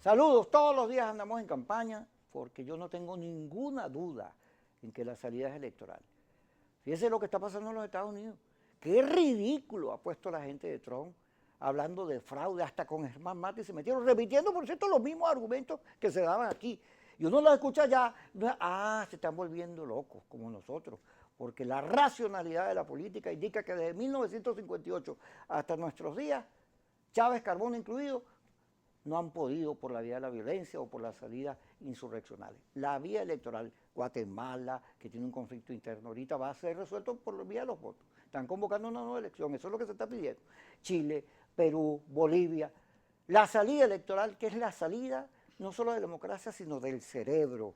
Saludos, todos los días andamos en campaña porque yo no tengo ninguna duda en que la salida es electoral. Fíjese lo que está pasando en los Estados Unidos. Qué ridículo ha puesto la gente de Trump hablando de fraude, hasta con Germán Mate se metieron, repitiendo, por cierto, los mismos argumentos que se daban aquí. Y uno los escucha ya, se están volviendo locos, como nosotros, porque la racionalidad de la política indica que desde 1958 hasta nuestros días, Chávez, Carbón incluido, no han podido por la vía de la violencia o por las salidas insurreccionales. La vía electoral, Guatemala, que tiene un conflicto interno ahorita, va a ser resuelto por la vía de los votos. Están convocando una nueva elección, eso es lo que se está pidiendo. Chile, Perú, Bolivia. La salida electoral, que es la salida no solo de la democracia, sino del cerebro.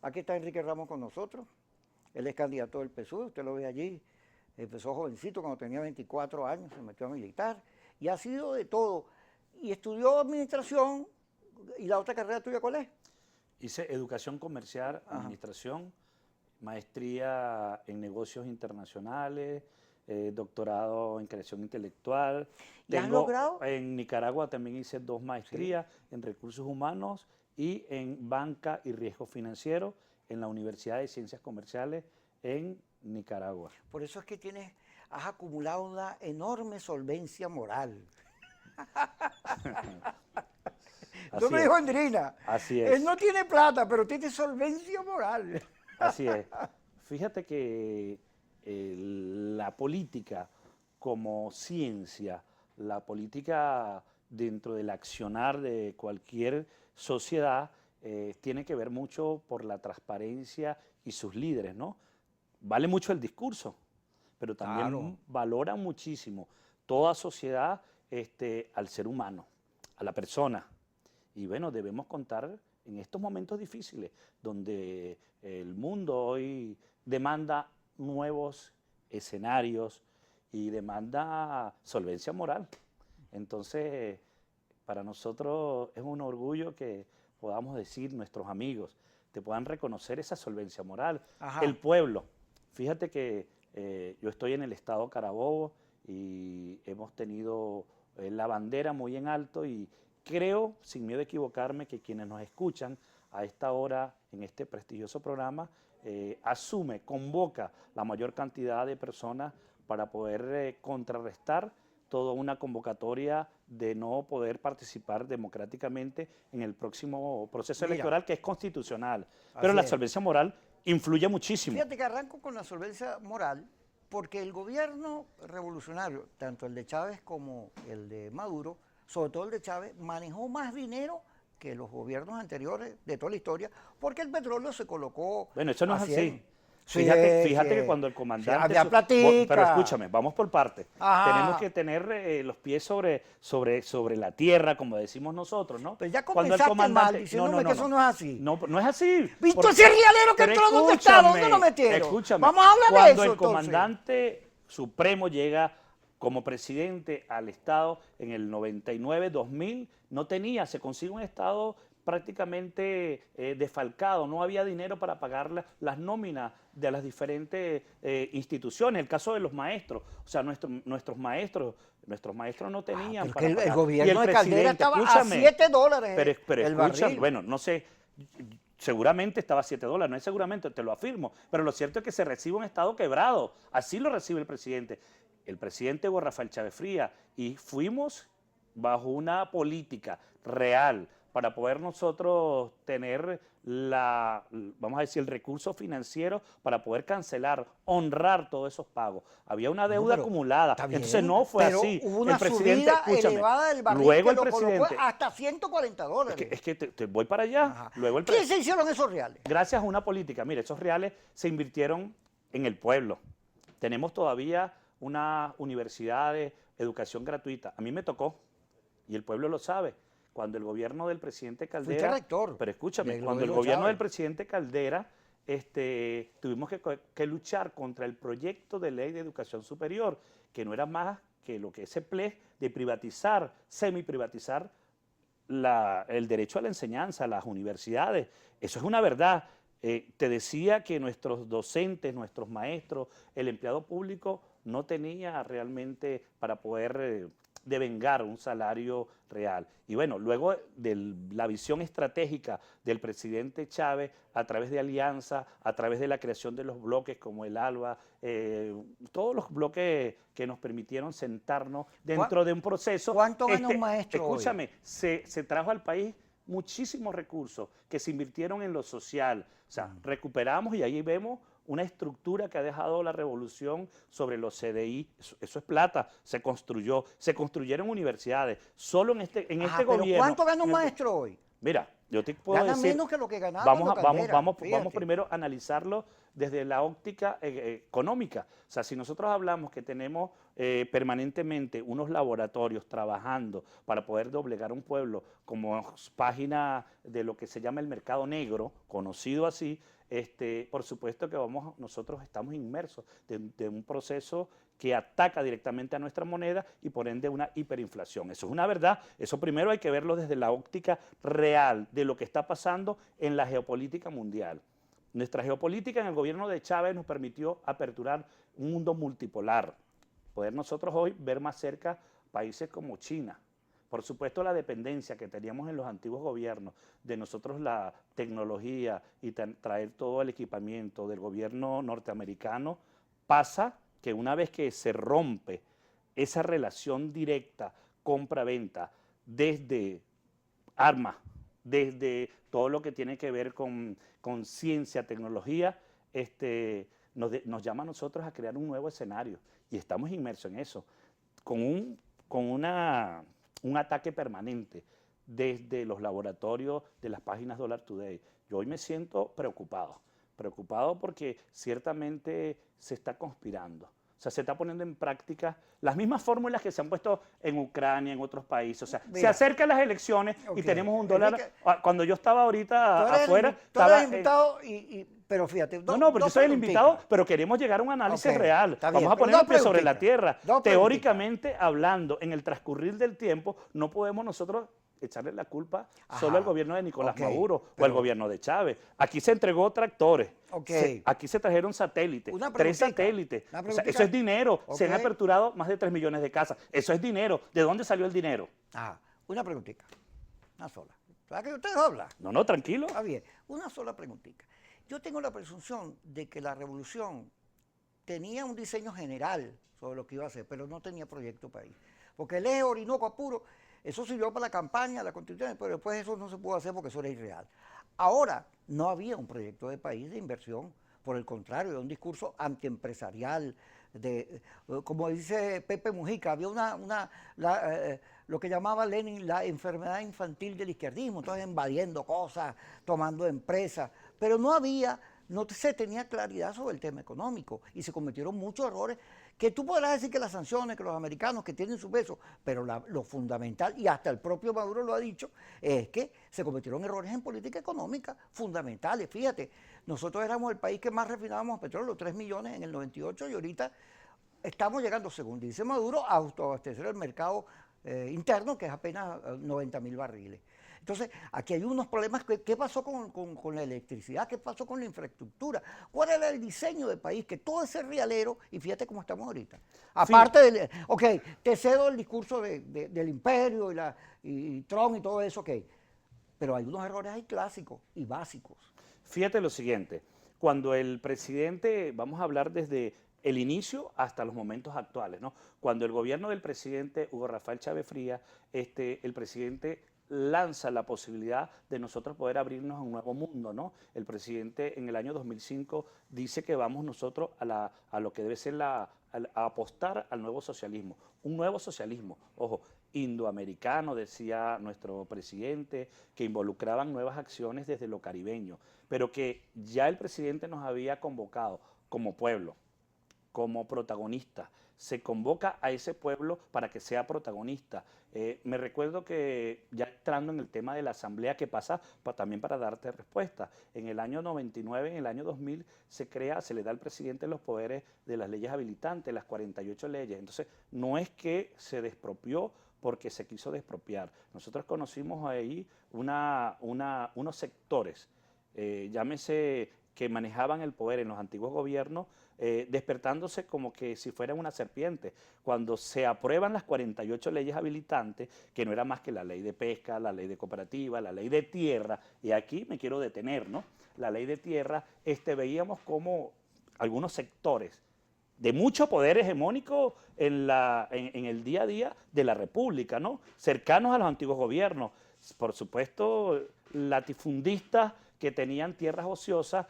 Aquí está Enrique Ramos con nosotros, él es candidato del PSUV, usted lo ve allí, empezó jovencito cuando tenía 24 años, se metió a militar, y ha sido de todo. Y estudió administración. ¿Y la otra carrera tuya cuál es? Hice educación comercial, administración, maestría en negocios internacionales, doctorado en creación intelectual. ¿Y has logrado? En Nicaragua también hice 2 maestrías en recursos humanos y en banca y riesgo financiero en la Universidad de Ciencias Comerciales en Nicaragua. Por eso es que has acumulado una enorme solvencia moral. No me dijo Andrina. Así es. Él no tiene plata, pero tiene solvencia moral. Así es. Fíjate que la política como ciencia, la política dentro del accionar de cualquier sociedad, tiene que ver mucho por la transparencia y sus líderes, ¿no? Vale mucho el discurso, pero también valora muchísimo toda sociedad al ser humano, a la persona. Y bueno, debemos contar en estos momentos difíciles, donde el mundo hoy demanda nuevos escenarios y demanda solvencia moral. Entonces, para nosotros es un orgullo que podamos decir, nuestros amigos, te puedan reconocer esa solvencia moral. El pueblo, fíjate que yo estoy en el estado Carabobo y hemos tenido la bandera muy en alto y creo, sin miedo a equivocarme, que quienes nos escuchan a esta hora en este prestigioso programa convoca la mayor cantidad de personas para poder contrarrestar toda una convocatoria de no poder participar democráticamente en el próximo proceso electoral, que es constitucional. Pero la solvencia moral influye muchísimo. Fíjate que arranco con la solvencia moral porque el gobierno revolucionario, tanto el de Chávez como el de Maduro, sobre todo el de Chávez, manejó más dinero que los gobiernos anteriores de toda la historia, porque el petróleo se colocó. Bueno, eso no es así. Sí, fíjate que cuando el comandante... Había platica. Pero escúchame, vamos por partes. Tenemos que tener los pies sobre la tierra, como decimos nosotros, ¿no? Pero ya comenzaste mal diciéndome que eso no es así. No, no es así. ¿Visto ese rialero que entró? ¿Dónde está? ¿Dónde lo metieron? Escúchame. Vamos a hablar de eso, Cuando el comandante supremo llega como presidente al Estado en el 99, 2000, se consigue un Estado prácticamente desfalcado, no había dinero para pagar las nóminas de las diferentes instituciones, el caso de los maestros, o sea, nuestros maestros no tenían para pagar. El gobierno de Caldera estaba a $7 pero el barril. Bueno, no sé, seguramente estaba a $7, no es seguramente, te lo afirmo, pero lo cierto es que se recibe un Estado quebrado, así lo recibe el presidente Hugo Rafael Chávez Frías, y fuimos bajo una política real para poder nosotros tener vamos a decir, el recurso financiero para poder cancelar, honrar todos esos pagos. Había una deuda acumulada, entonces no fue así. Hubo una subida elevada del barril luego que el lo presidente colocó hasta $140. Es que te voy para allá. Luego ¿Qué se hicieron esos reales? Gracias a una política, mire, esos reales se invirtieron en el pueblo. Tenemos todavía una universidad de educación gratuita. A mí me tocó, y el pueblo lo sabe, cuando el gobierno del presidente Caldera... Fuiste rector. Pero escúchame, cuando el gobierno del presidente Caldera tuvimos que luchar contra el proyecto de ley de educación superior, que no era más que lo que ese PLE de privatizar, semiprivatizar el derecho a la enseñanza, las universidades. Eso es una verdad. Te decía que nuestros docentes, nuestros maestros, el empleado público no tenía realmente para poder devengar un salario real. Y bueno, luego de la visión estratégica del presidente Chávez a través de alianza, a través de la creación de los bloques como el ALBA, todos los bloques que nos permitieron sentarnos dentro de un proceso. ¿Cuánto gana un maestro hoy? Escúchame, se trajo al país muchísimos recursos que se invirtieron en lo social. O sea, recuperamos y ahí vemos una estructura que ha dejado la revolución sobre los CDI. Eso es plata, se construyeron universidades. Solo en este Pero gobierno. ¿cuánto gana un maestro hoy? Mira, yo te puedo Gana decir, menos que lo que ganaba vamos cuando Caldera, vamos fíjate. primero a analizarlo desde la óptica económica. O sea, si nosotros hablamos que tenemos permanentemente unos laboratorios trabajando para poder doblegar un pueblo como página de lo que se llama el mercado negro, conocido así, por supuesto que nosotros estamos inmersos de un proceso que ataca directamente a nuestra moneda y por ende una hiperinflación. Eso es una verdad. Eso primero hay que verlo desde la óptica real de lo que está pasando en la geopolítica mundial. Nuestra geopolítica en el gobierno de Chávez nos permitió aperturar un mundo multipolar, poder nosotros hoy ver más cerca países como China. Por supuesto, la dependencia que teníamos en los antiguos gobiernos, de nosotros la tecnología y traer todo el equipamiento del gobierno norteamericano, pasa que una vez que se rompe esa relación directa, compra-venta, desde armas, desde todo lo que tiene que ver con ciencia, tecnología, nos llama a nosotros a crear un nuevo escenario y estamos inmersos en eso, con un ataque permanente desde los laboratorios de las páginas Dollar Today. Yo hoy me siento preocupado porque ciertamente se está conspirando. O sea, se está poniendo en práctica las mismas fórmulas que se han puesto en Ucrania, en otros países. O sea, se acercan las elecciones y tenemos un dólar. Cuando yo estaba ahorita afuera... Tú eres invitado, pero fíjate... No, porque yo soy el invitado, pero queremos llegar a un análisis real. Vamos a poner los pies sobre la tierra. Teóricamente hablando, en el transcurrir del tiempo, no podemos nosotros echarle la culpa solo al gobierno de Nicolás Maduro o al gobierno de Chávez. Aquí se entregó tractores, aquí se trajeron satélites, 3 satélites. O sea, eso es dinero. Se han aperturado más de 3 millones de casas. Eso es dinero. ¿De dónde salió el dinero? Una preguntita, una sola. ¿Sabes que ustedes hablan? No, tranquilo. Está bien, una sola preguntita. Yo tengo la presunción de que la revolución tenía un diseño general sobre lo que iba a hacer, pero no tenía proyecto país. Porque el eje Orinoco Apuro, eso sirvió para la campaña, la constitución, pero después eso no se pudo hacer porque eso era irreal. Ahora, no había un proyecto de país de inversión, por el contrario, era un discurso antiempresarial, como dice Pepe Mujica, había lo que llamaba Lenin la enfermedad infantil del izquierdismo, entonces invadiendo cosas, tomando empresas, pero no se tenía claridad sobre el tema económico y se cometieron muchos errores que tú podrás decir que las sanciones, que los americanos que tienen su peso, pero lo fundamental, y hasta el propio Maduro lo ha dicho, es que se cometieron errores en política económica fundamentales. Fíjate, nosotros éramos el país que más refinábamos petróleo, 3 millones en el 98, y ahorita estamos llegando, según dice Maduro, a autoabastecer el mercado interno, que es apenas 90.000 barriles. Entonces, aquí hay unos problemas. ¿Qué pasó con la electricidad? ¿Qué pasó con la infraestructura? ¿Cuál era el diseño del país? Que todo ese rialero, y fíjate cómo estamos ahorita. Aparte te cedo el discurso del imperio y Trump y todo eso, pero hay unos errores ahí clásicos y básicos. Fíjate lo siguiente, cuando el presidente, vamos a hablar desde el inicio hasta los momentos actuales, ¿no? Cuando el gobierno del presidente Hugo Rafael Chávez Frías, el presidente lanza la posibilidad de nosotros poder abrirnos a un nuevo mundo, ¿no? El presidente en el año 2005 dice que vamos nosotros a lo que debe ser a apostar al nuevo socialismo. Un nuevo socialismo, ojo, indoamericano, decía nuestro presidente, que involucraban nuevas acciones desde lo caribeño, pero que ya el presidente nos había convocado como pueblo, como protagonista. Se convoca a ese pueblo para que sea protagonista. Me recuerdo que ya entrando en el tema de la asamblea que pasa, también para darte respuesta, en el año 99, en el año 2000, se le da al presidente los poderes de las leyes habilitantes, las 48 leyes. Entonces, no es que se despropió porque se quiso despropiar. Nosotros conocimos ahí unos sectores, llámese que manejaban el poder en los antiguos gobiernos, despertándose como que si fueran una serpiente. Cuando se aprueban las 48 leyes habilitantes, que no era más que la ley de pesca, la ley de cooperativa, la ley de tierra, y aquí me quiero detener, ¿no? La ley de tierra, veíamos como algunos sectores de mucho poder hegemónico en el día a día de la República, ¿no? Cercanos a los antiguos gobiernos. Por supuesto, latifundistas que tenían tierras ociosas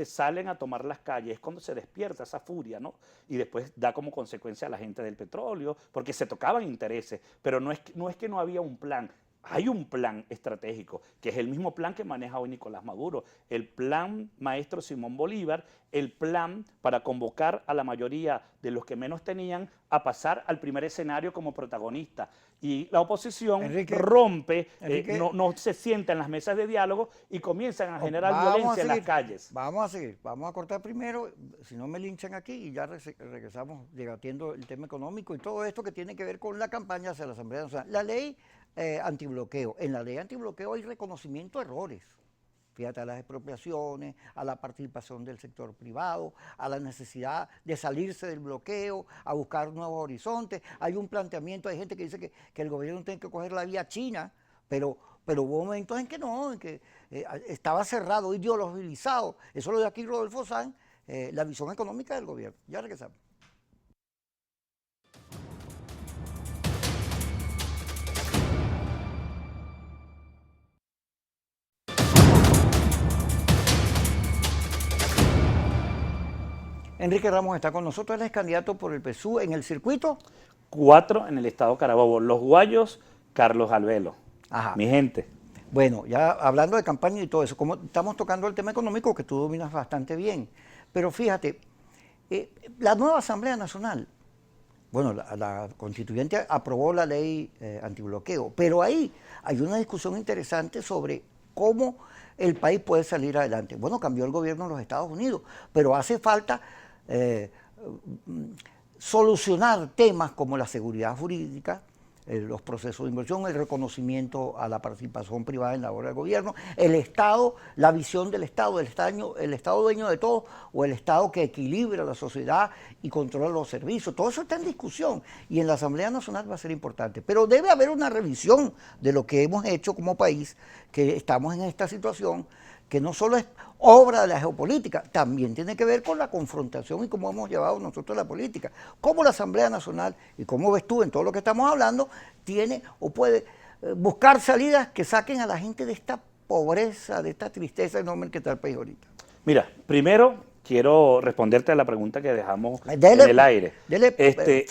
salen a tomar las calles. Es cuando se despierta esa furia, ¿no? Y después da como consecuencia a la gente del petróleo, porque se tocaban intereses, pero no es que no había un plan. Hay un plan estratégico, que es el mismo plan que maneja hoy Nicolás Maduro, el plan maestro Simón Bolívar, el plan para convocar a la mayoría de los que menos tenían a pasar al primer escenario como protagonista. Y la oposición rompe, no se sienta en las mesas de diálogo y comienzan a generar violencia en las calles. Vamos a seguir, vamos a cortar primero, si no me linchan aquí, y ya regresamos debatiendo el tema económico y todo esto que tiene que ver con la campaña hacia la Asamblea Nacional. La ley antibloqueo. En la ley antibloqueo hay reconocimiento de errores. Fíjate, a las expropiaciones, a la participación del sector privado, a la necesidad de salirse del bloqueo, a buscar nuevos horizontes. Hay un planteamiento, hay gente que dice que el gobierno tiene que coger la vía china, pero hubo momentos en que no, en que estaba cerrado, ideologizado. Eso lo de aquí Rodolfo Sanz, la visión económica del gobierno. Ya regresamos. Enrique Ramos está con nosotros, él es candidato por el PSUV en el circuito 4 en el estado Carabobo, Los Guayos, Carlos Albelo. Ajá. Mi gente. Bueno, ya hablando de campaña y todo eso, como estamos tocando el tema económico que tú dominas bastante bien, pero fíjate, la nueva Asamblea Nacional, bueno, la constituyente aprobó la ley antibloqueo, pero ahí hay una discusión interesante sobre cómo el país puede salir adelante. Bueno, cambió el gobierno en los Estados Unidos, pero hace falta solucionar temas como la seguridad jurídica, los procesos de inversión, el reconocimiento a la participación privada en la obra del gobierno, el Estado, la visión del Estado, el Estado dueño de todo o el Estado que equilibra la sociedad y controla los servicios. Todo eso está en discusión y en la Asamblea Nacional va a ser importante. Pero debe haber una revisión de lo que hemos hecho como país, que estamos en esta situación, que no solo es obra de la geopolítica, también tiene que ver con la confrontación y cómo hemos llevado nosotros la política. Cómo la Asamblea Nacional, y cómo ves tú en todo lo que estamos hablando, tiene o puede buscar salidas que saquen a la gente de esta pobreza, de esta tristeza enorme que está el país ahorita. Mira, primero quiero responderte a la pregunta que dejamos en el aire.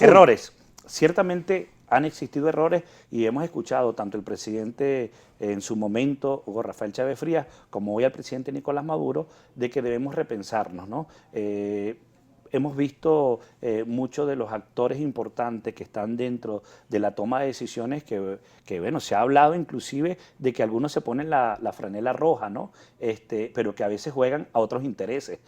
Errores. Ciertamente han existido errores y hemos escuchado tanto el presidente en su momento, Hugo Rafael Chávez Frías, como hoy al presidente Nicolás Maduro, de que debemos repensarnos, ¿no? Hemos visto muchos de los actores importantes que están dentro de la toma de decisiones que bueno, se ha hablado inclusive de que algunos se ponen la franela roja, ¿no? Pero que a veces juegan a otros intereses.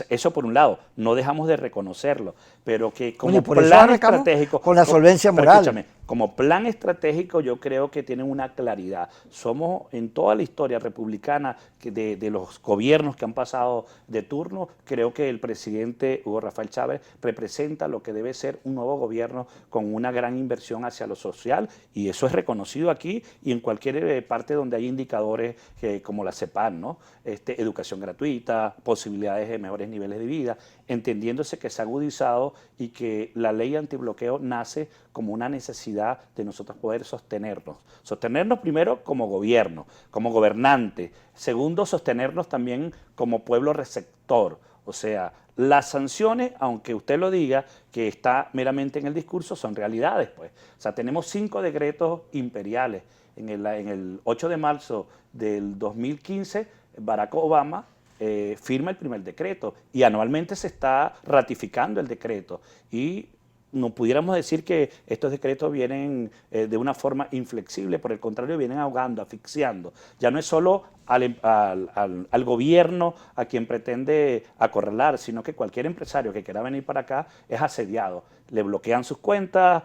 Eso por un lado, no dejamos de reconocerlo, pero que como plan estratégico... Con la solvencia moral. Escúchame, como plan estratégico yo creo que tienen una claridad. Somos en toda la historia republicana de los gobiernos que han pasado de turno, creo que el presidente Hugo Rafael Chávez representa lo que debe ser un nuevo gobierno con una gran inversión hacia lo social y eso es reconocido aquí y en cualquier parte donde hay indicadores como la CEPAL, ¿no? Educación gratuita, posibilidades de mejores niveles de vida, entendiéndose que se ha agudizado y que la ley antibloqueo nace como una necesidad de nosotros poder sostenernos. Sostenernos primero como gobierno, como gobernante. Segundo, sostenernos también como pueblo receptor. O sea, las sanciones, aunque usted lo diga, que está meramente en el discurso, son realidades, pues. O sea, tenemos 5 decretos imperiales. En el 8 de marzo del 2015, Barack Obama firma el primer decreto y anualmente se está ratificando el decreto y no pudiéramos decir que estos decretos vienen de una forma inflexible, por el contrario, vienen ahogando, asfixiando. Ya no es solo al gobierno a quien pretende acorralar, sino que cualquier empresario que quiera venir para acá es asediado. Le bloquean sus cuentas,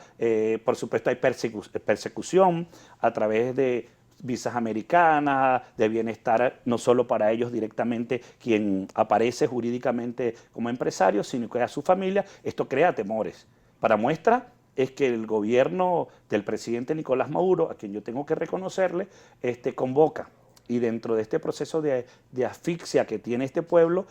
por supuesto hay persecución a través de visas americanas, de bienestar, no solo para ellos directamente, quien aparece jurídicamente como empresario, sino que a su familia. Esto crea temores. Para muestra es que el gobierno del presidente Nicolás Maduro, a quien yo tengo que reconocerle, convoca, y dentro de este proceso de asfixia que tiene este pueblo,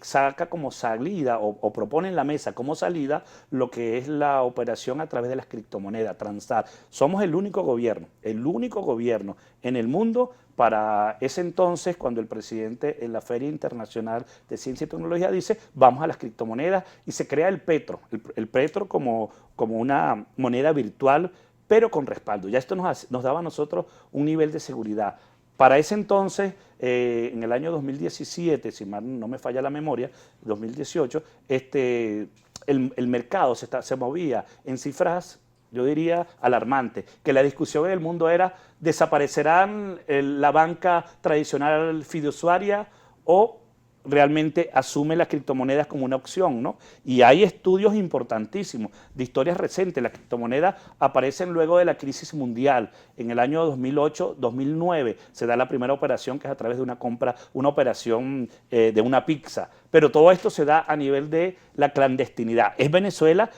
saca como salida o propone en la mesa como salida lo que es la operación a través de las criptomonedas, transar. Somos el único gobierno en el mundo para ese entonces, cuando el presidente en la Feria Internacional de Ciencia y Tecnología dice, vamos a las criptomonedas, y se crea el Petro, el Petro como una moneda virtual, pero con respaldo. Ya esto nos daba a nosotros un nivel de seguridad. Para ese entonces, en el año 2017, si mal no me falla la memoria, 2018, el mercado se movía en cifras, yo diría, alarmantes, que la discusión en el mundo era, ¿desaparecerán la banca tradicional fiduciaria o realmente asume las criptomonedas como una opción, ¿no? Y hay estudios importantísimos de historias recientes. Las criptomonedas aparecen luego de la crisis mundial. En el año 2008-2009 se da la primera operación, que es a través de una compra, una operación de una pizza. Pero todo esto se da a nivel de la clandestinidad. Es Venezuela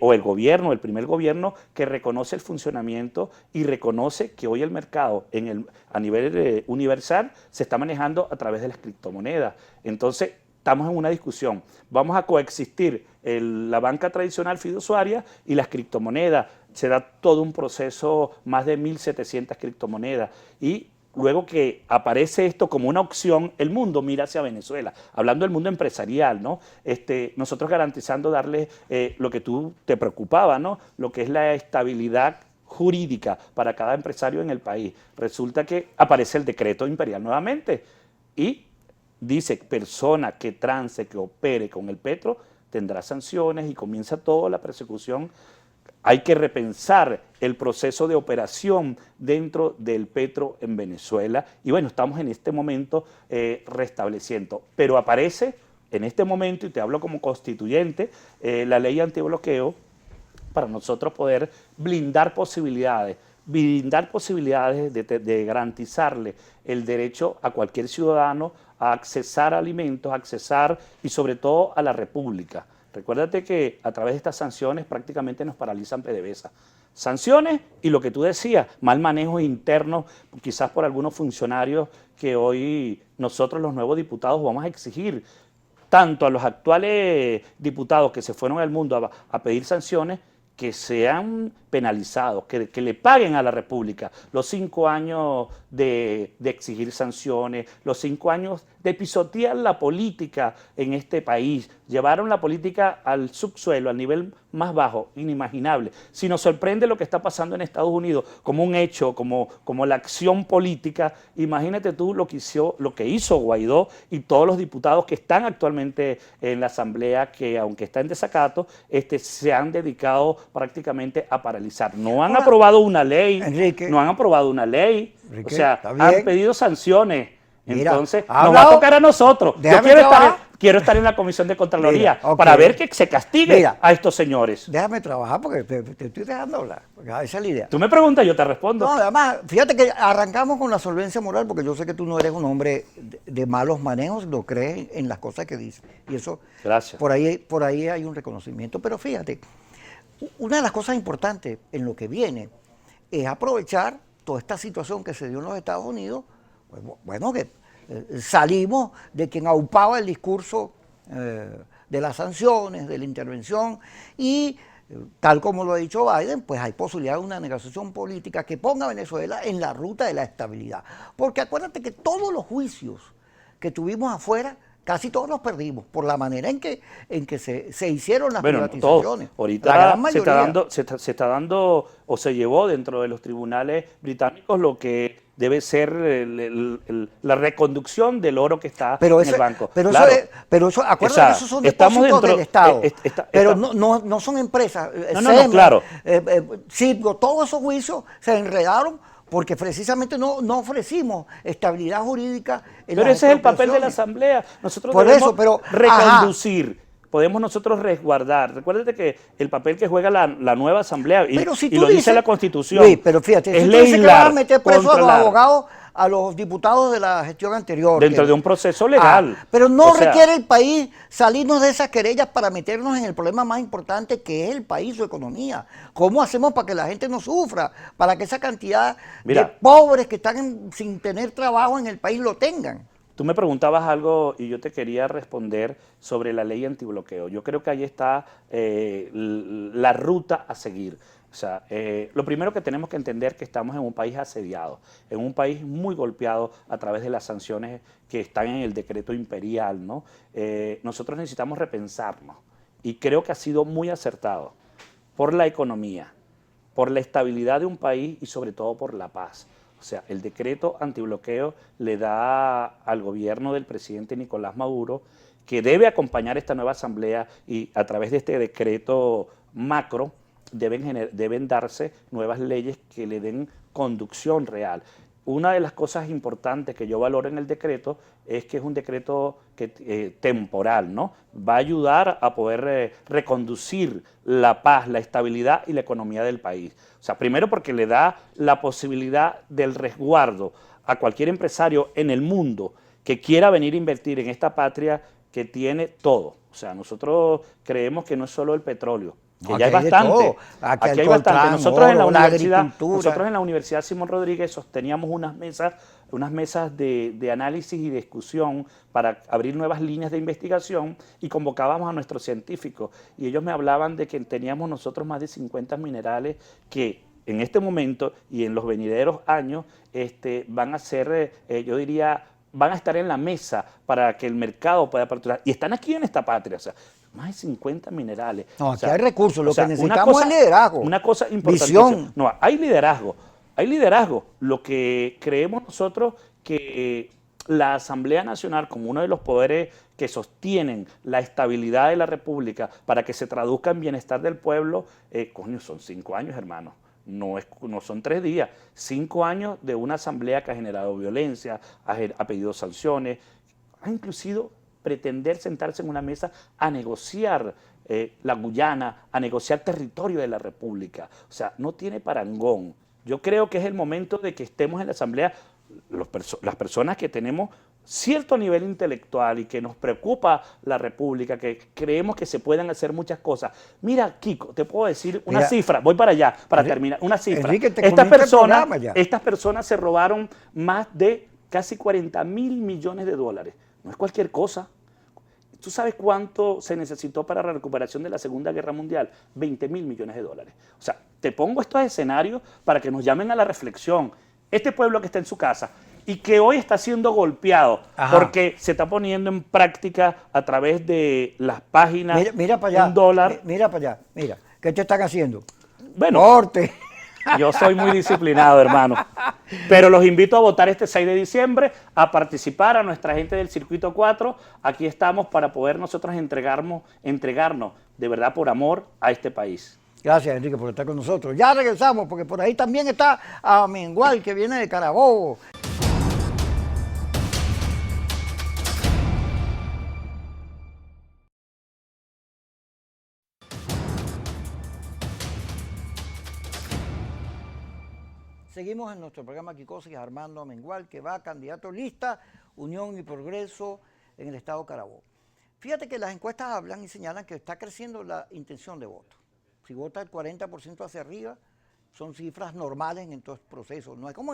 o el gobierno, el primer gobierno, que reconoce el funcionamiento y reconoce que hoy el mercado a nivel universal se está manejando a través de las criptomonedas. Entonces, estamos en una discusión. Vamos a coexistir la banca tradicional fiduciaria y las criptomonedas. Se da todo un proceso, más de 1.700 criptomonedas. Y luego que aparece esto como una opción, el mundo mira hacia Venezuela. Hablando del mundo empresarial, ¿no? Nosotros garantizando darle lo que tú te preocupaba, ¿no? Lo que es la estabilidad jurídica para cada empresario en el país. Resulta que aparece el decreto imperial nuevamente y dice, persona que trance, que opere con el Petro, tendrá sanciones, y comienza toda la persecución. Hay que repensar el proceso de operación dentro del Petro en Venezuela. Y bueno, estamos en este momento restableciendo. Pero aparece en este momento, y te hablo como constituyente, la ley antibloqueo, para nosotros poder blindar posibilidades de garantizarle el derecho a cualquier ciudadano a accesar a alimentos, y sobre todo a la República. Recuérdate que a través de estas sanciones prácticamente nos paralizan PDVSA. Sanciones y lo que tú decías, mal manejo interno, quizás por algunos funcionarios que hoy nosotros los nuevos diputados vamos a exigir, tanto a los actuales diputados que se fueron al mundo a pedir sanciones, que sean penalizados, que le paguen a la República los 5 años de exigir sanciones, los 5 años de pisotear la política en este país. Llevaron la política al subsuelo, al nivel más bajo, inimaginable. Si nos sorprende lo que está pasando en Estados Unidos como un hecho, como la acción política, imagínate tú lo que hizo Guaidó y todos los diputados que están actualmente en la Asamblea, que aunque está en desacato, se han dedicado prácticamente a paralizar. No han aprobado una ley, Enrique, o sea, han pedido sanciones. Mira, entonces, nos va a tocar a nosotros. Yo quiero estar en la Comisión de Contraloría para ver que se castigue a estos señores. Déjame trabajar porque te estoy dejando hablar, porque esa es la idea. Tú me preguntas, yo te respondo. No, además, fíjate que arrancamos con la solvencia moral, porque yo sé que tú no eres un hombre de malos manejos, no crees en las cosas que dices. Y eso, gracias. Por ahí hay un reconocimiento. Pero fíjate, una de las cosas importantes en lo que viene es aprovechar toda esta situación que se dio en los Estados Unidos. Bueno, que salimos de quien aupaba el discurso de las sanciones, de la intervención, y tal como lo ha dicho Biden, pues hay posibilidad de una negociación política que ponga a Venezuela en la ruta de la estabilidad. Porque acuérdate que todos los juicios que tuvimos afuera, casi todos los perdimos por la manera en que se hicieron las privatizaciones. Ahorita se está dando o se llevó dentro de los tribunales británicos lo que debe ser la reconducción del oro que está en el banco. Pero eso, acuérdate que esos son depósitos del Estado. Pero no son empresas. No, claro. Sí, todos esos juicios se enredaron porque precisamente no ofrecimos estabilidad jurídica. Pero ese es el papel de la Asamblea. Nosotros debemos reconducir. podemos nosotros resguardar. Recuérdate que el papel que juega la nueva Asamblea, y, Pero si y tú lo dice dices, la Constitución, Luis, pero fíjate, es si tú dices que vas a legislar, meter preso a los controlar, abogados, a los diputados de la gestión anterior. dentro de un proceso legal. Pero no O sea, requiere el país salirnos de esas querellas para meternos en el problema más importante que es el país, su economía. ¿Cómo hacemos para que la gente no sufra? Para que esa cantidad de pobres que están sin tener trabajo en el país lo tengan. Tú me preguntabas algo y yo te quería responder sobre la ley antibloqueo. Yo creo que ahí está la ruta a seguir. O sea, lo primero que tenemos que entender es que estamos en un país asediado, en un país muy golpeado a través de las sanciones que están en el decreto imperial, ¿no? Nosotros necesitamos repensarnos y creo que ha sido muy acertado por la economía, por la estabilidad de un país y sobre todo por la paz. O sea, el decreto antibloqueo le da al gobierno del presidente Nicolás Maduro, que debe acompañar esta nueva asamblea y a través de este decreto macro deben darse nuevas leyes que le den conducción real. Una de las cosas importantes que yo valoro en el decreto es que es un decreto temporal, ¿no? Va a ayudar a poder reconducir la paz, la estabilidad y la economía del país. O sea, primero porque le da la posibilidad del resguardo a cualquier empresario en el mundo que quiera venir a invertir en esta patria que tiene todo. O sea, nosotros creemos que no es solo el petróleo, que No, ya hay aquí hay de bastante. todo. Aquí hay bastante. Nosotros en la la Universidad Simón Rodríguez sosteníamos unas mesas de análisis y discusión para abrir nuevas líneas de investigación y convocábamos a nuestros científicos. Y ellos me hablaban de que teníamos nosotros más de 50 minerales que en este momento y en los venideros años van a ser, yo diría, van a estar en la mesa para que el mercado pueda aperturar. Y están aquí en esta patria, o sea, más de 50 minerales. No, aquí o sea, hay recursos, lo que necesitamos cosa, es liderazgo. Una cosa importantísima. Visión. No, hay liderazgo. Hay liderazgo. Lo que creemos nosotros que la Asamblea Nacional, como uno de los poderes que sostienen la estabilidad de la República para que se traduzca en bienestar del pueblo, coño, son 5 años, hermano. No son 3 días, 5 años de una asamblea que ha generado violencia, ha pedido sanciones, ha inclusive pretender sentarse en una mesa a negociar la Guyana, a negociar territorio de la República. O sea, no tiene parangón. Yo creo que es el momento de que estemos en la asamblea, las personas que tenemos cierto nivel intelectual y que nos preocupa la República, que creemos que se pueden hacer muchas cosas. Mira, Kiko, te puedo decir una cifra, voy para allá, para terminar, una cifra. Enrique, estas personas se robaron más de casi 40.000 millones de dólares. No es cualquier cosa. ¿Tú sabes cuánto se necesitó para la recuperación de la Segunda Guerra Mundial? 20.000 millones de dólares. O sea, te pongo estos escenarios para que nos llamen a la reflexión. Este pueblo que está en su casa y que hoy está siendo golpeado porque se está poniendo en práctica a través de las páginas mira para allá, $1. Mira para allá, mira. ¿Qué te están haciendo? Bueno, ¡corte! Yo soy muy disciplinado, hermano. Pero los invito a votar este 6 de diciembre, a participar a nuestra gente del Circuito 4. Aquí estamos para poder nosotros entregarnos de verdad por amor a este país. Gracias, Enrique, por estar con nosotros. Ya regresamos, porque por ahí también está Amengual, que viene de Carabobo. Seguimos en nuestro programa Kikosis Armando Amengual, que va candidato lista Unión y Progreso en el estado Carabobo. Fíjate que las encuestas hablan y señalan que está creciendo la intención de voto. Si vota el 40% hacia arriba, son cifras normales en todo este proceso. No es como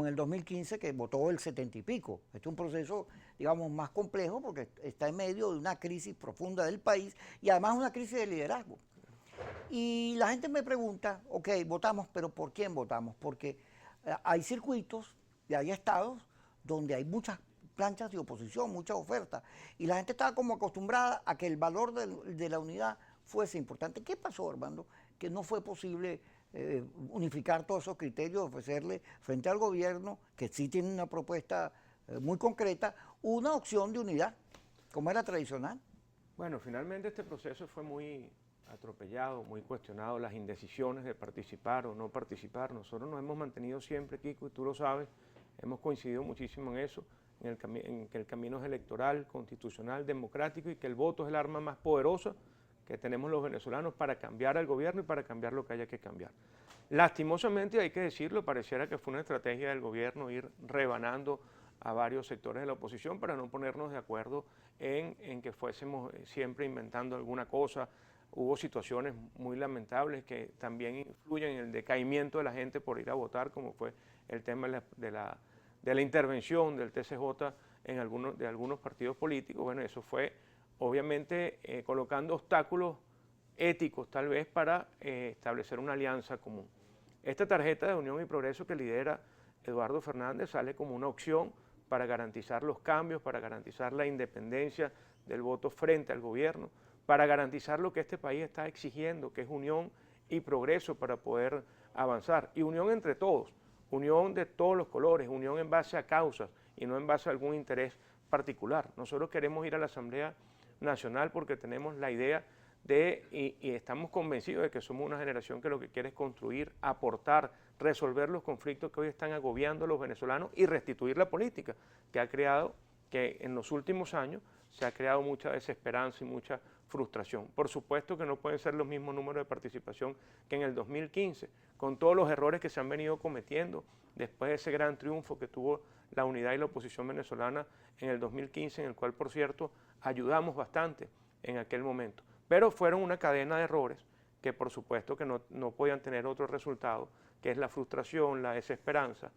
en el 2015 que votó el 70 y pico. Este es un proceso, digamos, más complejo porque está en medio de una crisis profunda del país y además una crisis de liderazgo. Y la gente me pregunta, ok, votamos, pero ¿por quién votamos? Porque hay circuitos y hay estados donde hay muchas planchas de oposición, muchas ofertas, y la gente estaba como acostumbrada a que el valor de la unidad fuese importante. ¿Qué pasó, Armando? Que no fue posible unificar todos esos criterios, ofrecerle frente al gobierno, que sí tiene una propuesta muy concreta, una opción de unidad, como era tradicional. Bueno, finalmente este proceso fue muy atropellado, muy cuestionado, las indecisiones de participar o no participar. Nosotros nos hemos mantenido siempre, Kiko, y tú lo sabes, hemos coincidido muchísimo en eso, en que el camino es electoral, constitucional, democrático y que el voto es el arma más poderosa que tenemos los venezolanos para cambiar al gobierno y para cambiar lo que haya que cambiar. Lastimosamente, hay que decirlo, pareciera que fue una estrategia del gobierno ir rebanando a varios sectores de la oposición para no ponernos de acuerdo en que fuésemos siempre inventando alguna cosa. Hubo situaciones muy lamentables que también influyen en el decaimiento de la gente por ir a votar, como fue el tema de la intervención del TCJ en algunos partidos políticos. Bueno, eso fue obviamente colocando obstáculos éticos tal vez para establecer una alianza común. Esta tarjeta de Unión y Progreso que lidera Eduardo Fernández sale como una opción para garantizar los cambios, para garantizar la independencia del voto frente al gobierno, para garantizar lo que este país está exigiendo, que es unión y progreso para poder avanzar. Y unión entre todos, unión de todos los colores, unión en base a causas y no en base a algún interés particular. Nosotros queremos ir a la Asamblea Nacional porque tenemos la idea y estamos convencidos de que somos una generación que lo que quiere es construir, aportar, resolver los conflictos que hoy están agobiando a los venezolanos y restituir la política que en los últimos años se ha creado mucha desesperanza y mucha frustración. Por supuesto que no pueden ser los mismos números de participación que en el 2015, con todos los errores que se han venido cometiendo después de ese gran triunfo que tuvo la unidad y la oposición venezolana en el 2015, en el cual, por cierto, ayudamos bastante en aquel momento. Pero fueron una cadena de errores que por supuesto que no podían tener otro resultado, que es la frustración, la desesperanza,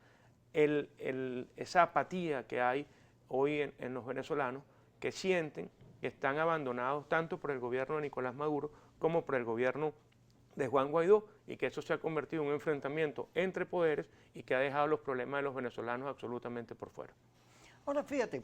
esa apatía que hay hoy en los venezolanos que sienten que están abandonados tanto por el gobierno de Nicolás Maduro como por el gobierno de Juan Guaidó y que eso se ha convertido en un enfrentamiento entre poderes y que ha dejado los problemas de los venezolanos absolutamente por fuera. Ahora fíjate,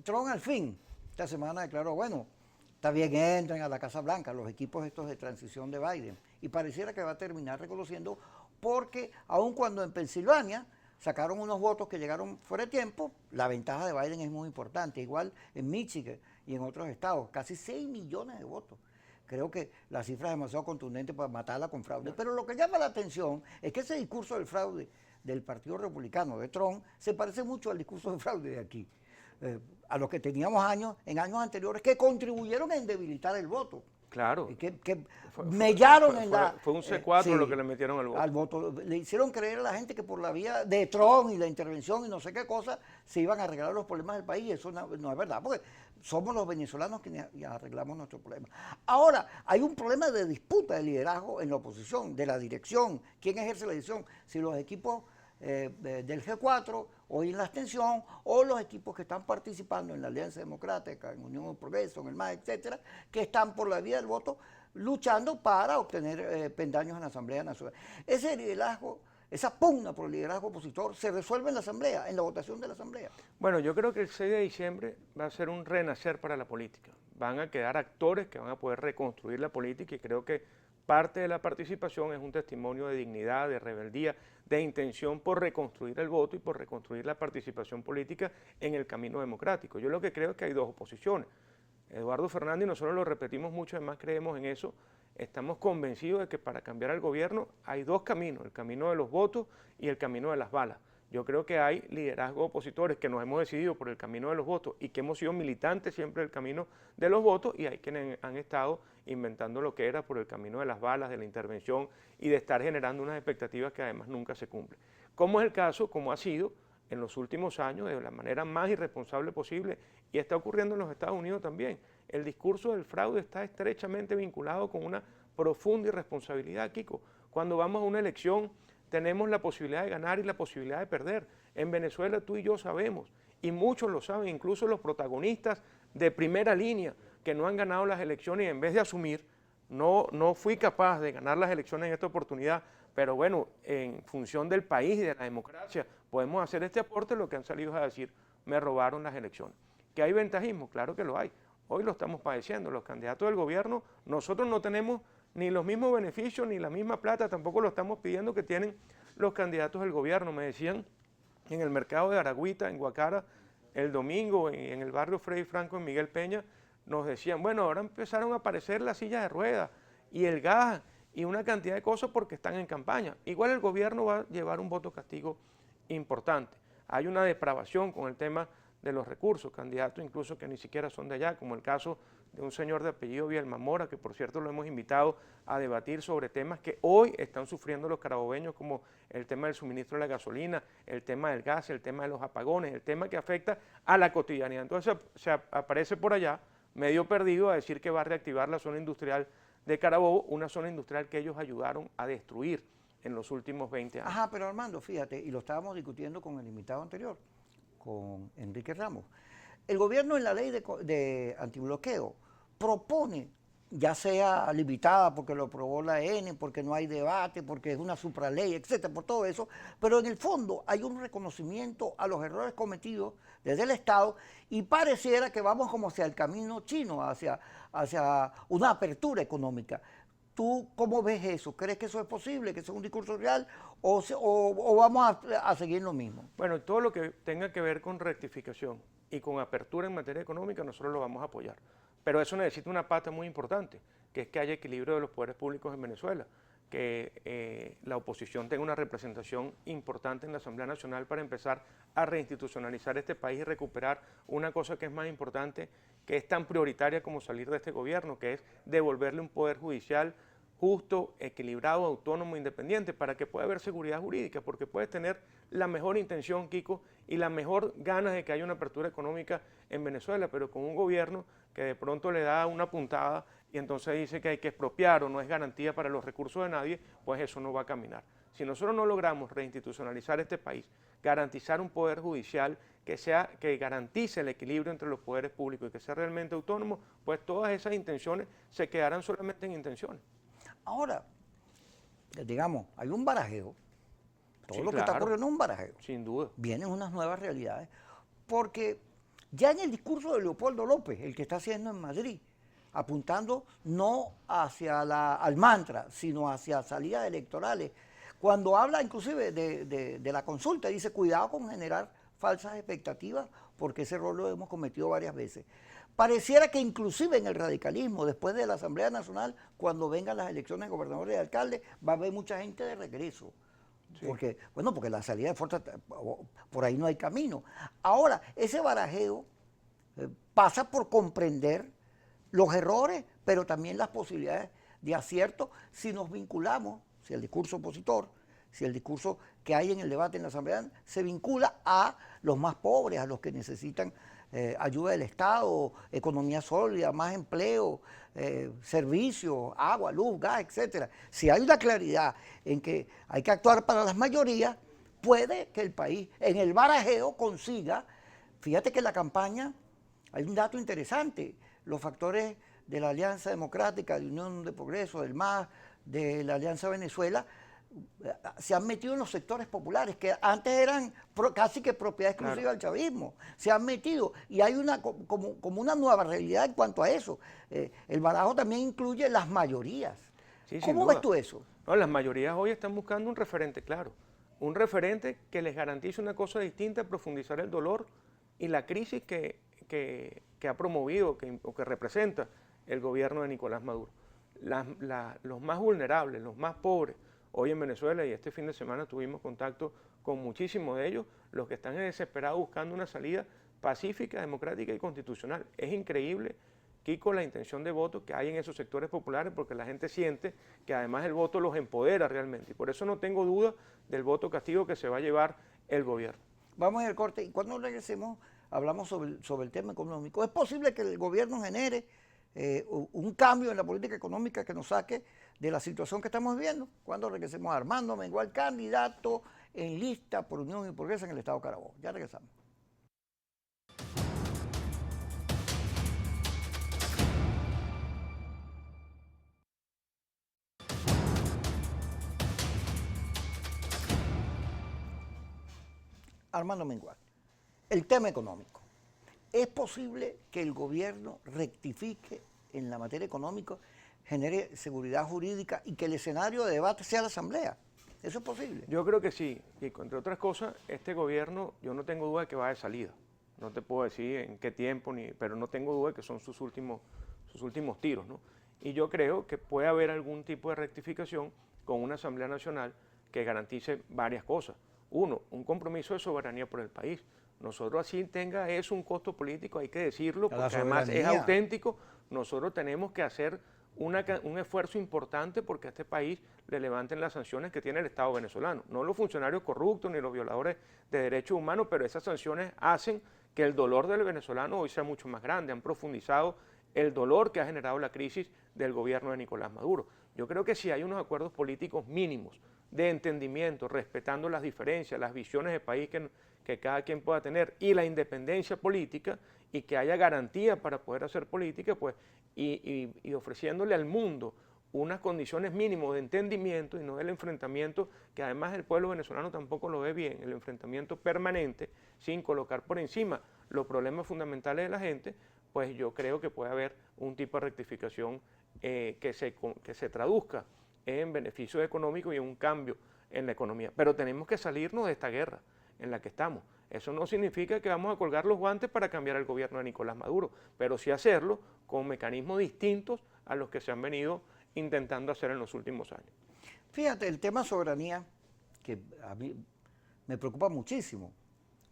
Trump al fin, esta semana declaró, bueno, está bien, entran a la Casa Blanca los equipos estos de transición de Biden y pareciera que va a terminar reconociendo porque aun cuando en Pensilvania sacaron unos votos que llegaron fuera de tiempo, la ventaja de Biden es muy importante, igual en Michigan y en otros estados, casi 6 millones de votos. Creo que la cifra es demasiado contundente para matarla con fraude, pero lo que llama la atención es que ese discurso del fraude del Partido Republicano de Trump se parece mucho al discurso de fraude de aquí. A los que teníamos en años anteriores que contribuyeron en debilitar el voto. Claro. Que mellaron fue un C4 sí, lo que le metieron al voto. Le hicieron creer a la gente que por la vía de Trump y la intervención y no sé qué cosa se iban a arreglar los problemas del país. Eso no es verdad, porque somos los venezolanos quienes arreglamos nuestros problemas. Ahora, hay un problema de disputa de liderazgo en la oposición, de la dirección. ¿Quién ejerce la dirección? Si los equipos del G4 hoy en la abstención o los equipos que están participando en la Alianza Democrática, en Unión de Progreso, en el MAS, etcétera, que están por la vía del voto luchando para obtener pendaños en la Asamblea Nacional. Ese liderazgo, esa pugna por el liderazgo opositor se resuelve en la Asamblea, en la votación de la Asamblea. Bueno, yo creo que el 6 de diciembre va a ser un renacer para la política. Van a quedar actores que van a poder reconstruir la política y creo que parte de la participación es un testimonio de dignidad, de rebeldía, de intención por reconstruir el voto y por reconstruir la participación política en el camino democrático. Yo lo que creo es que hay dos oposiciones. Eduardo Fernández, y nosotros lo repetimos mucho, además creemos en eso, estamos convencidos de que para cambiar el gobierno hay dos caminos, el camino de los votos y el camino de las balas. Yo creo que hay liderazgos opositores que nos hemos decidido por el camino de los votos y que hemos sido militantes siempre del camino de los votos y hay quienes han estado inventando lo que era por el camino de las balas, de la intervención y de estar generando unas expectativas que además nunca se cumplen. Como es el caso, como ha sido en los últimos años, de la manera más irresponsable posible y está ocurriendo en los Estados Unidos también. El discurso del fraude está estrechamente vinculado con una profunda irresponsabilidad, Kiko. Cuando vamos a una elección tenemos la posibilidad de ganar y la posibilidad de perder. En Venezuela tú y yo sabemos, y muchos lo saben, incluso los protagonistas de primera línea que no han ganado las elecciones y en vez de asumir, no fui capaz de ganar las elecciones en esta oportunidad, pero bueno, en función del país y de la democracia podemos hacer este aporte, lo que han salido a decir, me robaron las elecciones. ¿Que hay ventajismo? Claro que lo hay. Hoy lo estamos padeciendo. Los candidatos del gobierno, nosotros no tenemos ni los mismos beneficios, ni la misma plata, tampoco lo estamos pidiendo que tienen los candidatos del gobierno. Me decían en el mercado de Aragüita, en Guacara, el domingo, en el barrio Freddy Franco, en Miguel Peña, nos decían, bueno, ahora empezaron a aparecer las sillas de ruedas y el gas y una cantidad de cosas porque están en campaña. Igual el gobierno va a llevar un voto castigo importante. Hay una depravación con el tema de los recursos, candidatos incluso que ni siquiera son de allá, como el caso de un señor de apellido Vielma Mora, que por cierto lo hemos invitado a debatir sobre temas que hoy están sufriendo los carabobeños, como el tema del suministro de la gasolina, el tema del gas, el tema de los apagones, el tema que afecta a la cotidianidad. Entonces se aparece por allá, medio perdido, a decir que va a reactivar la zona industrial de Carabobo, una zona industrial que ellos ayudaron a destruir en los últimos 20 años. Ajá, pero Armando, fíjate, y lo estábamos discutiendo con el invitado anterior, con Enrique Ramos. El gobierno en la ley de antibloqueo propone, ya sea limitada porque lo aprobó la ENE, porque no hay debate, porque es una supraley, etcétera, por todo eso, pero en el fondo hay un reconocimiento a los errores cometidos desde el Estado y pareciera que vamos como hacia el camino chino, hacia una apertura económica. ¿Tú cómo ves eso? ¿Crees que eso es posible, que eso es un discurso real o vamos a seguir lo mismo? Bueno, todo lo que tenga que ver con rectificación y con apertura en materia económica, nosotros lo vamos a apoyar. Pero eso necesita una pata muy importante, que es que haya equilibrio de los poderes públicos en Venezuela, que la oposición tenga una representación importante en la Asamblea Nacional para empezar a reinstitucionalizar este país y recuperar una cosa que es más importante, que es tan prioritaria como salir de este gobierno, que es devolverle un poder judicial justo, equilibrado, autónomo, independiente, para que pueda haber seguridad jurídica, porque puedes tener la mejor intención, Kiko, y la mejor ganas de que haya una apertura económica en Venezuela, pero con un gobierno que de pronto le da una puntada y entonces dice que hay que expropiar o no es garantía para los recursos de nadie, pues eso no va a caminar. Si nosotros no logramos reinstitucionalizar este país, garantizar un poder judicial que garantice el equilibrio entre los poderes públicos y que sea realmente autónomo, pues todas esas intenciones se quedarán solamente en intenciones. Ahora, digamos, hay un barajeo. Todo Sí, lo que está claro. ocurriendo es un barajeo. Sin duda. Vienen unas nuevas realidades. Porque ya en el discurso de Leopoldo López, el que está haciendo en Madrid, apuntando no hacia al mantra, sino hacia salidas electorales, cuando habla inclusive de la consulta, dice, cuidado con generar falsas expectativas, porque ese error lo hemos cometido varias veces. Pareciera que inclusive en el radicalismo, después de la Asamblea Nacional, cuando vengan las elecciones de gobernadores y alcaldes, va a haber mucha gente de regreso. Sí. Porque la salida de fuerza, por ahí no hay camino. Ahora, ese barajeo pasa por comprender los errores, pero también las posibilidades de acierto si nos vinculamos, si el discurso opositor, si el discurso que hay en el debate en la Asamblea se vincula a los más pobres, a los que necesitan ayuda del Estado, economía sólida, más empleo, servicios, agua, luz, gas, etcétera. Si hay una claridad en que hay que actuar para las mayorías, puede que el país en el barajeo consiga, fíjate que en la campaña hay un dato interesante, los factores de la Alianza Democrática, de Unión de Progreso, del MAS, de la Alianza Venezuela, se han metido en los sectores populares, que antes eran casi que propiedad exclusiva del chavismo, se han metido, y hay como una nueva realidad en cuanto a eso. El barajo también incluye las mayorías. Sí, ¿Cómo ves tú eso? No, las mayorías hoy están buscando un referente claro, un referente que les garantice una cosa distinta, profundizar el dolor y la crisis que ha promovido o que representa el gobierno de Nicolás Maduro. Los más vulnerables, los más pobres, hoy en Venezuela, y este fin de semana tuvimos contacto con muchísimos de ellos, los que están desesperados buscando una salida pacífica, democrática y constitucional. Es increíble, Kiko, la intención de voto que hay en esos sectores populares, porque la gente siente que además el voto los empodera realmente. Y por eso no tengo duda del voto castigo que se va a llevar el gobierno. Vamos al corte y cuando regresemos hablamos sobre el tema económico. ¿Es posible que el gobierno genere un cambio en la política económica que nos saque de la situación que estamos viviendo? Cuando regresemos a Armando Mengual, candidato en lista por Unión y Progreso en el estado de Carabobo. Ya regresamos. Armando Mengual, el tema económico. ¿Es posible que el gobierno rectifique en la materia económica, genere seguridad jurídica y que el escenario de debate sea la Asamblea? ¿Eso es posible? Yo creo que sí, y entre otras cosas, este gobierno, yo no tengo duda de que va de salida. No te puedo decir en qué tiempo, pero no tengo duda de que son sus últimos tiros, ¿no? Y yo creo que puede haber algún tipo de rectificación con una Asamblea Nacional que garantice varias cosas. Uno, un compromiso de soberanía por el país. Nosotros así tenga eso un costo político, hay que decirlo, A la porque además es soberanía. auténtico. Nosotros tenemos que hacer un esfuerzo importante porque a este país le levanten las sanciones que tiene el Estado venezolano. No los funcionarios corruptos ni los violadores de derechos humanos, pero esas sanciones hacen que el dolor del venezolano hoy sea mucho más grande. Han profundizado el dolor que ha generado la crisis del gobierno de Nicolás Maduro. Yo creo que si hay unos acuerdos políticos mínimos de entendimiento, respetando las diferencias, las visiones de país que cada quien pueda tener y la independencia política, y que haya garantía para poder hacer política, pues, y ofreciéndole al mundo unas condiciones mínimas de entendimiento y no del enfrentamiento, que además el pueblo venezolano tampoco lo ve bien, el enfrentamiento permanente, sin colocar por encima los problemas fundamentales de la gente, pues yo creo que puede haber un tipo de rectificación que se traduzca en beneficios económicos y en un cambio en la economía. Pero tenemos que salirnos de esta guerra en la que estamos. Eso no significa que vamos a colgar los guantes para cambiar el gobierno de Nicolás Maduro, pero sí hacerlo con mecanismos distintos a los que se han venido intentando hacer en los últimos años. Fíjate, el tema soberanía, que a mí me preocupa muchísimo,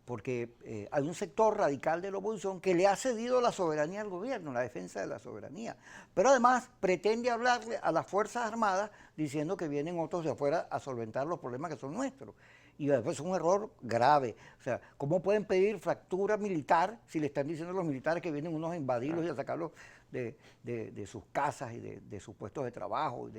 porque hay un sector radical de la oposición que le ha cedido la soberanía al gobierno, la defensa de la soberanía, pero además pretende hablarle a las Fuerzas Armadas diciendo que vienen otros de afuera a solventar los problemas que son nuestros. Y después es un error grave. O sea, ¿cómo pueden pedir fractura militar si le están diciendo a los militares que vienen unos a invadirlos y a sacarlos de sus casas y de sus puestos de trabajo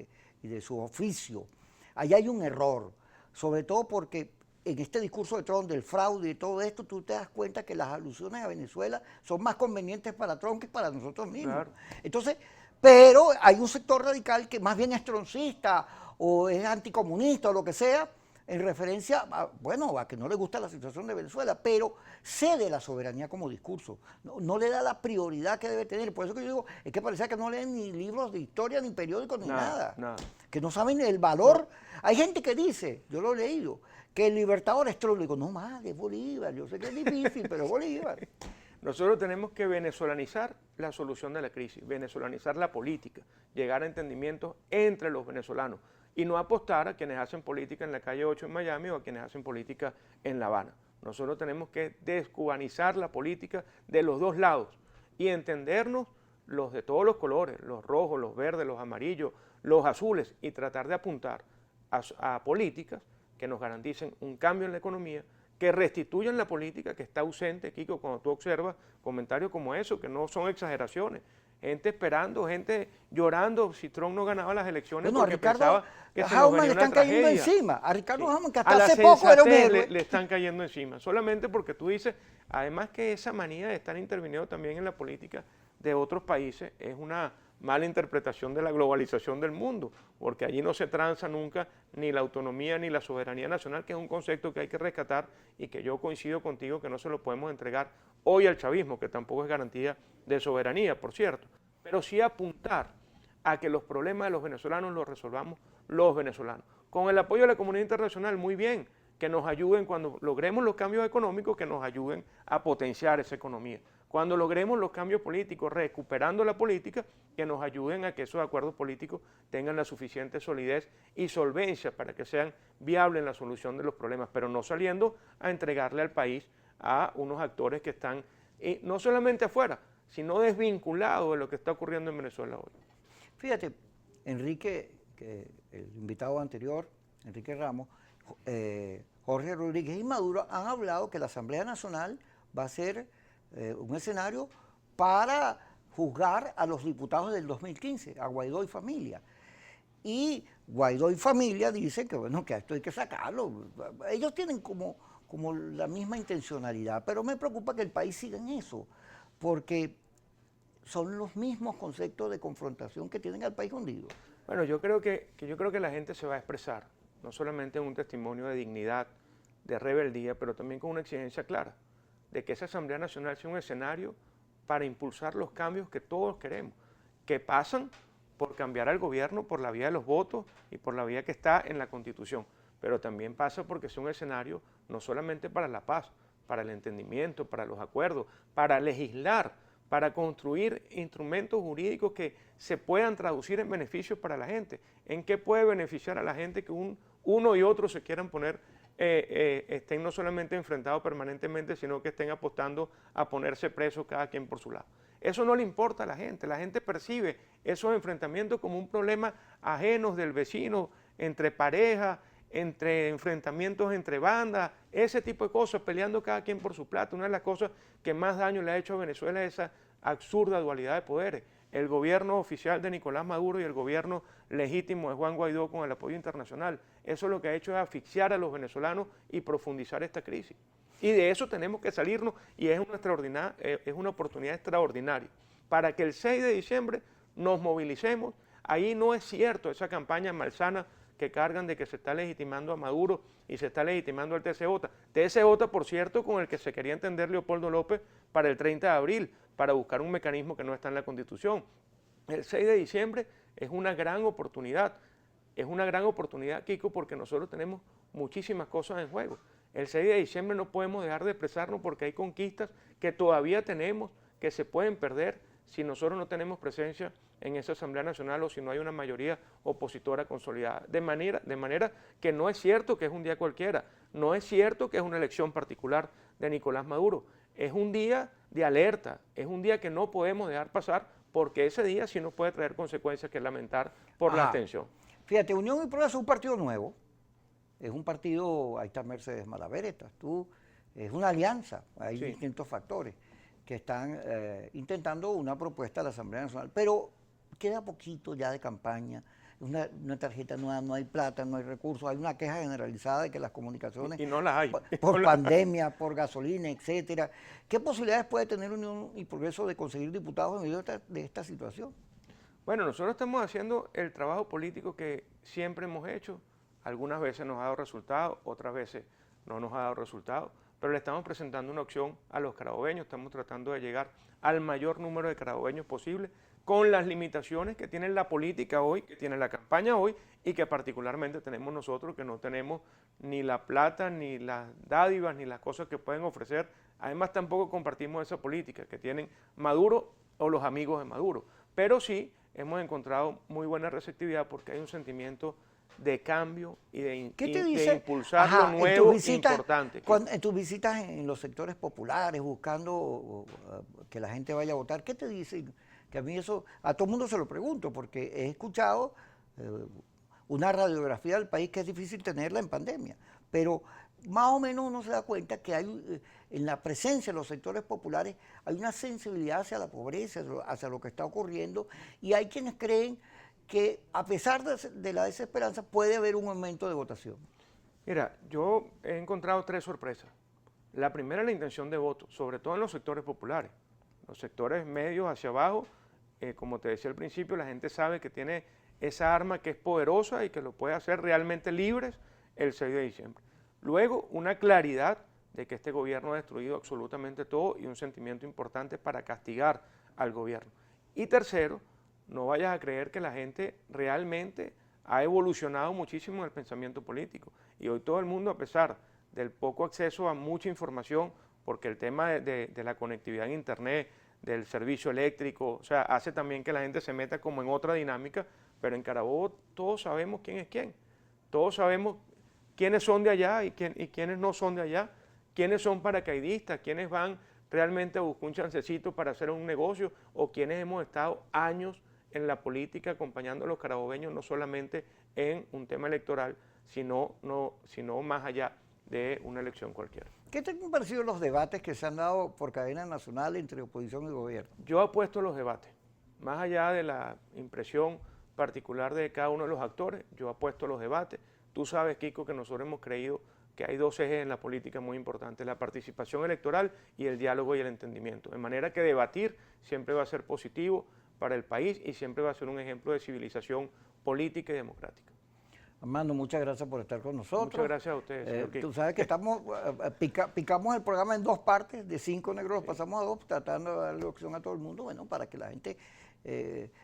y de su oficio? Ahí hay un error, sobre todo porque en este discurso de Trump del fraude y todo esto, tú te das cuenta que las alusiones a Venezuela son más convenientes para Trump que para nosotros mismos. Claro. Entonces, pero hay un sector radical que más bien es troncista o es anticomunista o lo que sea, en referencia a que no le gusta la situación de Venezuela, pero cede la soberanía como discurso, no le da la prioridad que debe tener. Por eso que yo digo, es que parece que no leen ni libros de historia, ni periódicos, ni nada. Que no saben el valor. Hay gente que dice, yo lo he leído, que el libertador es Trump. Le digo, no más, es Bolívar, yo sé que es difícil, pero es Bolívar. Nosotros tenemos que venezolanizar la solución de la crisis, venezolanizar la política, llegar a entendimientos entre los venezolanos y no apostar a quienes hacen política en la calle 8 en Miami o a quienes hacen política en La Habana. Nosotros tenemos que descubanizar la política de los dos lados y entendernos los de todos los colores, los rojos, los verdes, los amarillos, los azules, y tratar de apuntar a políticas que nos garanticen un cambio en la economía, que restituyan la política que está ausente, Kiko, cuando tú observas comentarios como eso, que no son exageraciones. Gente esperando, gente llorando si Trump no ganaba las elecciones, Bueno, porque a Ricardo pensaba que se nos Hauman venía le una están cayendo tragedia. encima. A Ricardo Sí. Hauman, que A hasta la hace poco era un sensatez héroe. le están cayendo encima, solamente porque tú dices, además que esa manía de estar interviniendo también en la política de otros países es una mala interpretación de la globalización del mundo, porque allí no se tranza nunca ni la autonomía ni la soberanía nacional, que es un concepto que hay que rescatar y que yo coincido contigo que no se lo podemos entregar hoy al chavismo, que tampoco es garantía de soberanía, por cierto, pero sí apuntar a que los problemas de los venezolanos los resolvamos los venezolanos. Con el apoyo de la comunidad internacional, muy bien, que nos ayuden cuando logremos los cambios económicos, que nos ayuden a potenciar esa economía. Cuando logremos los cambios políticos, recuperando la política, que nos ayuden a que esos acuerdos políticos tengan la suficiente solidez y solvencia para que sean viables en la solución de los problemas, pero no saliendo a entregarle al país a unos actores que están no solamente afuera, sino desvinculados de lo que está ocurriendo en Venezuela hoy. Fíjate, Enrique, que el invitado anterior, Enrique Ramos, Jorge Rodríguez y Maduro han hablado que la Asamblea Nacional va a ser un escenario para juzgar a los diputados del 2015, a Guaidó y familia. Y Guaidó y familia dicen que bueno, que a esto hay que sacarlo. Ellos tienen como la misma intencionalidad, pero me preocupa que el país siga en eso, porque son los mismos conceptos de confrontación que tienen al país hundido. Bueno, yo creo que la gente se va a expresar, no solamente en un testimonio de dignidad, de rebeldía, pero también con una exigencia clara de que esa Asamblea Nacional sea un escenario para impulsar los cambios que todos queremos, que pasan por cambiar al gobierno por la vía de los votos y por la vía que está en la Constitución, pero también pasa porque sea un escenario no solamente para la paz, para el entendimiento, para los acuerdos, para legislar, para construir instrumentos jurídicos que se puedan traducir en beneficios para la gente. ¿En qué puede beneficiar a la gente que uno y otro se quieran poner estén no solamente enfrentados permanentemente, sino que estén apostando a ponerse presos cada quien por su lado. Eso no le importa a la gente percibe esos enfrentamientos como un problema ajeno del vecino, entre parejas, entre enfrentamientos entre bandas, ese tipo de cosas, peleando cada quien por su plato. Una de las cosas que más daño le ha hecho a Venezuela es esa absurda dualidad de poderes. El gobierno oficial de Nicolás Maduro y el gobierno legítimo de Juan Guaidó con el apoyo internacional. Eso lo que ha hecho es asfixiar a los venezolanos y profundizar esta crisis. Y de eso tenemos que salirnos y es una oportunidad extraordinaria para que el 6 de diciembre nos movilicemos. Ahí no es cierto esa campaña malsana que cargan de que se está legitimando a Maduro y se está legitimando al TCJ. TCJ, por cierto, con el que se quería entender Leopoldo López para el 30 de abril, para buscar un mecanismo que no está en la Constitución. El 6 de diciembre es una gran oportunidad. Es una gran oportunidad, Kiko, porque nosotros tenemos muchísimas cosas en juego. El 6 de diciembre no podemos dejar de expresarnos porque hay conquistas que todavía tenemos, que se pueden perder si nosotros no tenemos presencia en esa Asamblea Nacional o si no hay una mayoría opositora consolidada. De manera que no es cierto que es un día cualquiera, no es cierto que es una elección particular de Nicolás Maduro, es un día de alerta, es un día que no podemos dejar pasar porque ese día sí nos puede traer consecuencias que lamentar por la abstención. Fíjate, Unión y Progreso es un partido nuevo, es un partido, ahí está Mercedes Malaver, estás tú, es una alianza, hay distintos factores que están intentando una propuesta a la Asamblea Nacional, pero queda poquito ya de campaña, una tarjeta nueva, no hay plata, no hay recursos, hay una queja generalizada de que las comunicaciones... Y no las hay. Por pandemia, por gasolina, etcétera. ¿Qué posibilidades puede tener Unión y Progreso de conseguir diputados en medio de esta situación? Bueno, nosotros estamos haciendo el trabajo político que siempre hemos hecho. Algunas veces nos ha dado resultados, otras veces no nos ha dado resultados, pero le estamos presentando una opción a los carabobeños, estamos tratando de llegar al mayor número de carabobeños posible, con las limitaciones que tiene la política hoy, que tiene la campaña hoy, y que particularmente tenemos nosotros, que no tenemos ni la plata, ni las dádivas, ni las cosas que pueden ofrecer. Además, tampoco compartimos esa política que tienen Maduro o los amigos de Maduro. Pero sí hemos encontrado muy buena receptividad porque hay un sentimiento de cambio y de impulsar lo nuevo e importante. En tus visitas en los sectores populares, buscando que la gente vaya a votar, ¿qué te dicen? Que a mí eso, a todo el mundo se lo pregunto, porque he escuchado una radiografía del país que es difícil tenerla en pandemia, pero más o menos uno se da cuenta que hay, en la presencia de los sectores populares, hay una sensibilidad hacia la pobreza, hacia lo que está ocurriendo, y hay quienes creen que a pesar de la desesperanza puede haber un aumento de votación. Mira, yo he encontrado 3 sorpresas. La primera es la intención de voto, sobre todo en los sectores populares. Los sectores medios hacia abajo, como te decía al principio, la gente sabe que tiene esa arma que es poderosa y que lo puede hacer realmente libres el 6 de diciembre. Luego, una claridad de que este gobierno ha destruido absolutamente todo y un sentimiento importante para castigar al gobierno. Y tercero, no vayas a creer que la gente realmente ha evolucionado muchísimo en el pensamiento político. Y hoy todo el mundo, a pesar del poco acceso a mucha información, porque el tema de la conectividad en Internet, del servicio eléctrico, o sea, hace también que la gente se meta como en otra dinámica, pero en Carabobo todos sabemos quién es quién. Todos sabemos quiénes son de allá y quiénes no son de allá, quiénes son paracaidistas, quiénes van realmente a buscar un chancecito para hacer un negocio o quienes hemos estado años en la política acompañando a los carabobeños no solamente en un tema electoral, sino más allá de una elección cualquiera. ¿Qué te han parecido los debates que se han dado por cadena nacional entre oposición y gobierno? Yo apuesto a los debates, más allá de la impresión particular de cada uno de los actores, yo apuesto a los debates. Tú sabes, Kiko, que nosotros hemos creído que hay 2 ejes en la política muy importantes, la participación electoral y el diálogo y el entendimiento. De manera que debatir siempre va a ser positivo para el país y siempre va a ser un ejemplo de civilización política y democrática. Armando, muchas gracias por estar con nosotros. Muchas gracias a ustedes, señor Kiko. Tú sabes que estamos, picamos el programa en 2 partes, de 5 negros pasamos a 2, tratando de darle opción a todo el mundo, bueno, para que la gente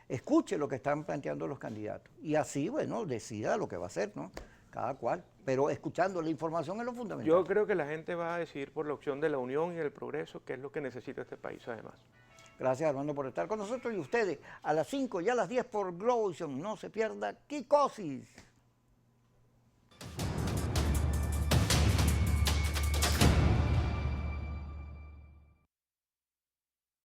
escuche lo que están planteando los candidatos. Y así, bueno, decida lo que va a hacer, ¿no? Cada cual, pero escuchando la información es lo fundamental. Yo creo que la gente va a decidir por la opción de la unión y del progreso, que es lo que necesita este país además. Gracias, Armando, por estar con nosotros y ustedes a las 5 y a las 10 por Globovisión. No se pierda Kikosis.